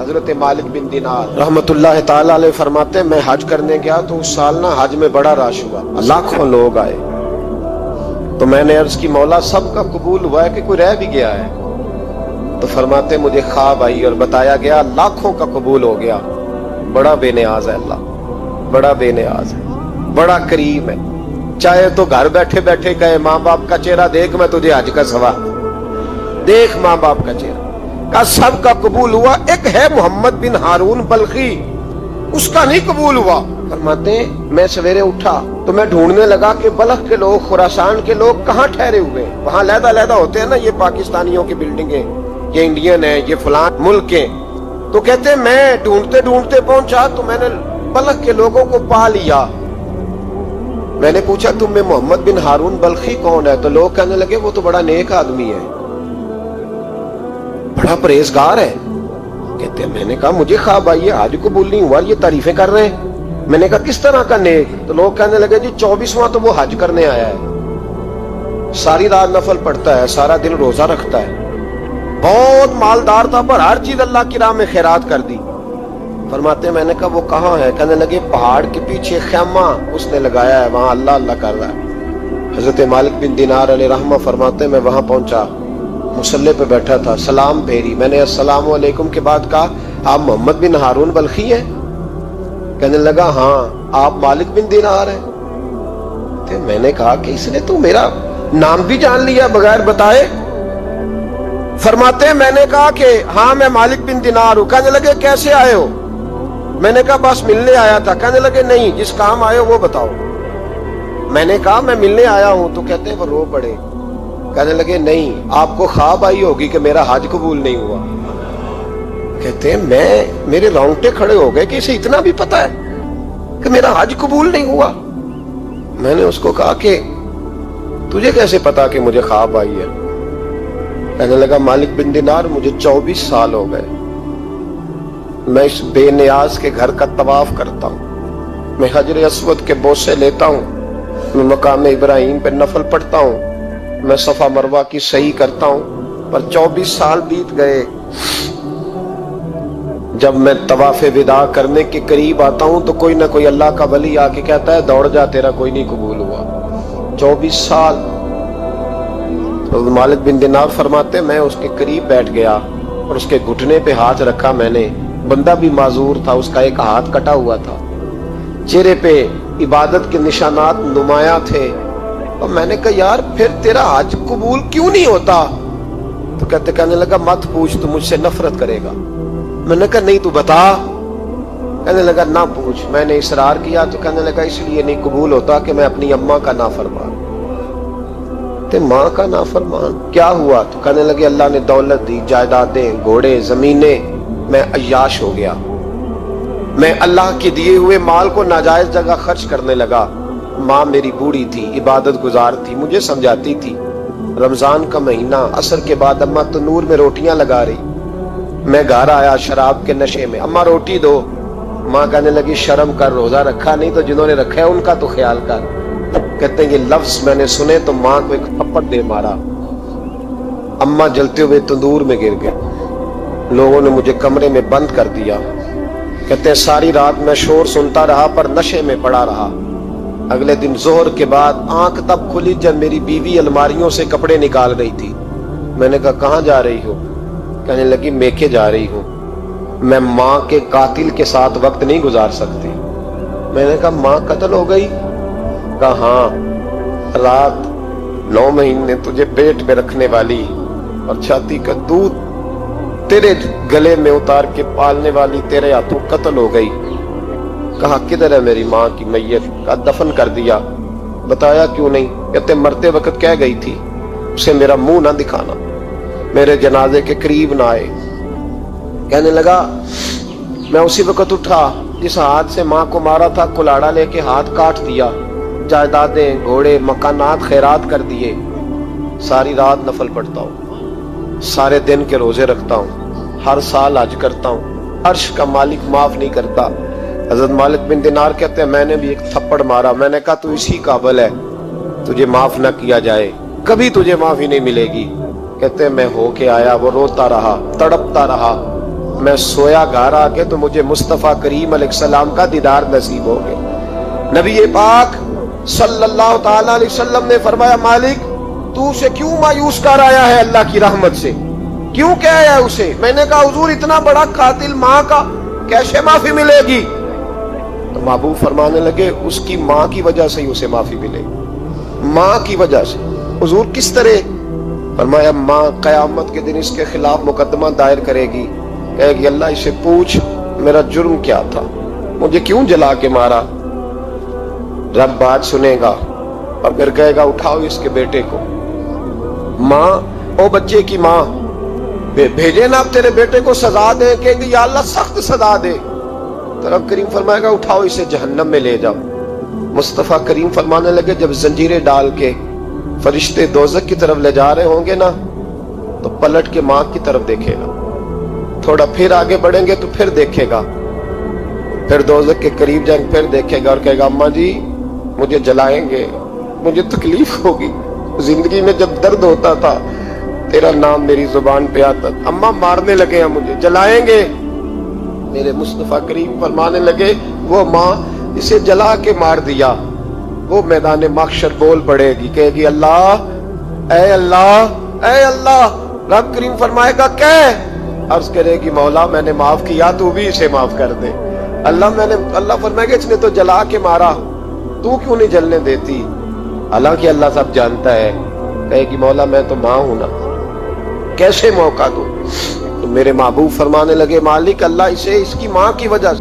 حضرت مالک بن دینار رحمت اللہ تعالی علیہ فرماتے ہیں میں حج کرنے گیا تو اس سال نا حج میں بڑا رش ہوا، لاکھوں لوگ آئے، تو میں نے عرض کی مولا سب کا قبول ہوا ہے کہ کوئی رہ بھی گیا ہے؟ تو فرماتے مجھے خواب آئی اور بتایا گیا لاکھوں کا قبول ہو گیا۔ بڑا بے نیاز ہے اللہ، بڑا بے نیاز ہے، بڑا کریم ہے، چاہے تو گھر بیٹھے بیٹھے کہے ماں باپ کا چہرہ دیکھ میں تجھے حج کا ثواب، دیکھ ماں باپ کا چہرہ کا سب کا قبول ہوا، ایک ہے محمد بن ہارون بلخی اس کا نہیں قبول ہوا۔ فرماتے ہیں میں سویرے اٹھا تو میں ڈھونڈنے لگا کہ بلخ کے لوگ، خراسان کے لوگ کہاں ٹھہرے ہوئے، وہاں علیحدہ علیحدہ ہوتے ہیں نا، یہ پاکستانیوں کی بلڈنگیں، یہ انڈین ہیں، یہ فلان ملک کے، تو کہتے ہیں میں ڈھونڈتے ڈھونڈتے پہنچا تو میں نے بلخ کے لوگوں کو پا لیا۔ میں نے پوچھا تم میں محمد بن ہارون بلخی کون ہے؟ تو لوگ کہنے لگے وہ تو بڑا نیک آدمی ہے، بڑا پرہیزگار ہے۔ کہتے ہیں میں نے کہا مجھے خواب آئی ہے حج قبول نہیں ہوا، یہ تعریفیں کر رہے ہیں۔ میں نے کہا کس طرح کا نیک؟ تو لوگ کہنے لگے جی 24واں تو وہ حج کرنے آیا ہے، ساری رات نفل پڑھتا ہے، سارا دن روزہ رکھتا ہے، بہت مالدار تھا پر ہر چیز اللہ کی راہ میں خیرات کر دی۔ فرماتے ہیں میں نے کہا وہ کہاں ہے؟ کہنے لگے پہاڑ کے پیچھے خیمہ اس نے لگایا ہے، وہاں اللہ اللہ کر رہا ہے۔ حضرت مالک بن دینار علیہ رحمہ فرماتے ہیں میں وہاں پہنچا، مصلی پہ بیٹھا تھا، سلام پھیری، میں نے السلام علیکم کے بعد کہا آپ محمد بن ہارون بلخی ہیں؟ کہنے لگا ہاں آپ مالک بن دینار ہیں؟ تو میں نے کہا کہ اس نے تو میرا نام بھی جان لیا بغیر بتائے۔ فرماتے ہیں میں نے کہا کہ ہاں میں مالک بن دینار ہوں۔ کہنے لگے کیسے آئے ہو؟ میں نے کہا بس ملنے آیا تھا۔ کہنے لگے نہیں جس کام آئے ہو وہ بتاؤ۔ میں نے کہا میں ملنے آیا ہوں، تو کہتے ہیں وہ رو پڑے، کہنے لگے نہیں آپ کو خواب آئی ہوگی کہ میرا حج قبول نہیں ہوا۔ کہتے ہیں میرے رونگٹے کھڑے ہو گئے کہ اسے اتنا بھی پتا ہے کہ میرا حج قبول نہیں ہوا۔ میں نے اس کو کہا کہ تجھے کیسے پتا کہ مجھے خواب آئی ہے؟ کہنے لگا مالک بن دینار مجھے 24 سال ہو گئے، میں اس بے نیاز کے گھر کا طواف کرتا ہوں، میں حجر اسود کے بوسے لیتا ہوں، میں مقام ابراہیم پہ نفل پڑھتا ہوں، میں صفا مروہ کی صحیح کرتا ہوں، پر 24 سال بیت گئے۔ جب میں طواف وداع کرنے کے قریب آتا ہوں تو کوئی نہ کوئی اللہ کا ولی آ کے کہتا ہے دوڑ جا تیرا کوئی نہیں قبول ہوا۔ 24 سال۔ تو مالک بن دینار فرماتے میں اس کے قریب بیٹھ گیا اور اس کے گھٹنے پہ ہاتھ رکھا، میں نے، بندہ بھی معذور تھا، اس کا ایک ہاتھ کٹا ہوا تھا، چہرے پہ عبادت کے نشانات نمایاں تھے، اور میں نے کہا یار پھر تیرا حج قبول کیوں نہیں ہوتا؟ تو کہنے لگا مت پوچھ تو مجھ سے نفرت کرے گا۔ میں نے کہا نہیں تو بتا۔ کہنے لگا نہ پوچھ۔ میں نے اصرار کیا تو کہنے لگا اس لیے نہیں قبول ہوتا کہ میں اپنی اماں کا نافرمان۔ تے ماں کا نافرمان کیا ہوا؟ تو کہنے لگے اللہ نے دولت دی، جائیدادیں، گھوڑے، زمینیں، میں عیاش ہو گیا، میں اللہ کے دیے ہوئے مال کو ناجائز جگہ خرچ کرنے لگا۔ ماں میری بوڑھی تھی، عبادت گزار تھی، مجھے سمجھاتی تھی۔ رمضان کا مہینہ، عصر کے بعد اماں تنور میں روٹیاں لگا رہی، میں گھر آیا شراب کے نشے میں، اماں روٹی دو۔ ماں کہنے لگی شرم کر، روزہ رکھا نہیں تو جنہوں نے رکھا ہے ان کا تو خیال کر۔ کہتے ہیں یہ لفظ میں نے سنے تو ماں کو ایک تھپڑ دے مارا، اماں جلتے ہوئے تندور میں گر گئے، لوگوں نے مجھے کمرے میں بند کر دیا۔ کہتے ہیں ساری رات میں شور سنتا رہا پر نشے میں پڑا رہا۔ اگلے دن ظہر کے بعد آنکھ تب کھلی جب میری بیوی الماریوں سے کپڑے نکال رہی تھی۔ میں نے کہا کہاں جا رہی ہو؟ کہنے لگی میکے جا رہی ہوں، میں ماں کے قاتل کے ساتھ وقت نہیں گزار سکتی۔ میں نے کہا ماں قتل ہو گئی؟ کہا ہاں، رات 9 مہینے تجھے پیٹ میں رکھنے والی اور چھاتی کا دودھ تیرے گلے میں اتار کے پالنے والی تیرے ہاتھوں قتل ہو گئی۔ کہا کدھر ہے میری ماں کی میت؟ کہا دفن کر دیا۔ بتایا کیوں نہیں؟ کہتے مرتے وقت کہہ گئی تھی اسے میرا منہ نہ دکھانا، میرے جنازے کے قریب نہ آئے۔ کہنے لگا میں اسی وقت اٹھا جس ہاتھ سے ماں کو مارا تھا، کلاڑا لے کے ہاتھ کاٹ دیا، جائیدادیں، گھوڑے، مکانات خیرات کر دیے۔ ساری رات نفل پڑھتا ہوں، سارے دن کے روزے رکھتا ہوں، ہر سال حج کرتا ہوں، عرش کا مالک معاف نہیں کرتا۔ حضرت مالک بن دینار کہتے ہیں میں نے بھی ایک تھپڑ مارا، میں نے کہا تو اسی قابل ہے تجھے معاف نہ کیا جائے، کبھی تجھے معافی نہیں ملے گی۔ کہتے ہیں میں ہو کے آیا، وہ روتا رہا، تڑپتا رہا، میں سویا گھر آ کے تو مجھے مصطفیٰ کریم علیہ السلام کا دیدار نصیب ہو گیا۔ نبی پاک صلی اللہ تعالی علیہ وسلم نے فرمایا مالک تو اسے کیوں مایوس کر آیا ہے اللہ کی رحمت سے، کیوں کہہ آیا ہے اسے؟ میں نے کہا حضور اتنا بڑا قاتل ماں کا کیسے معافی ملے گی؟ تو محبوب فرمانے لگے اس کی ماں کی وجہ سے ہی اسے معافی ملے گی، ماں کی وجہ سے۔ حضور کس طرح؟ فرمایا ماں قیامت کے دن اس کے خلاف مقدمہ دائر کرے گی، کہے گی اللہ اسے پوچھ میرا جرم کیا تھا، مجھے کیوں جلا کے مارا؟ رب بات سنے گا اور پھر کہے گا اٹھاؤ اس کے بیٹے کو۔ ماں او بچے کی ماں بھیجے نا اب تیرے بیٹے کو سزا دے، کہے گی یا اللہ سخت سزا دے، تو رب کریم فرمائے گا اٹھاؤ اسے جہنم میں لے جاؤ۔ مصطفیٰ کریم فرمانے لگے جب زنجیریں ڈال کے فرشتے دوزخ کی طرف لے جا رہے ہوں گے نا تو پلٹ کے ماں کی طرف دیکھے گا، تھوڑا پھر آگے بڑھیں گے تو پھر دیکھے گا، پھر دوزخ کے قریب جائیں پھر دیکھے گا اور کہے گا اماں جی مجھے جلائیں گے، مجھے تکلیف ہوگی، زندگی میں جب درد ہوتا تھا تیرا نام میری زبان پہ آتا، اماں مارنے لگے ہیں مجھے، جلائیں گے۔ میرے مصطفیٰ کریم فرمانے لگے وہ ماں اسے جلا کے مار دیا، وہ میدان محشر بول پڑے گی، کہے گی اللہ اے اللہ اے اللہ۔ رب کریم فرمائے گا کہہ، عرض کرے گی مولا میں نے معاف کیا تو بھی اسے معاف کر دے۔ اللہ فرمائے گا اس نے تو جلا کے مارا، تو کیوں نہیں جلنے دیتی؟ حالانکہ اللہ سب جانتا ہے، کہے گی مولا میں تو ماں ہوں نا، کیسے موقع دوں؟ تو میرے محبوب فرمانے لگے مالک اللہ اسے اس کی ماں کی وجہ سے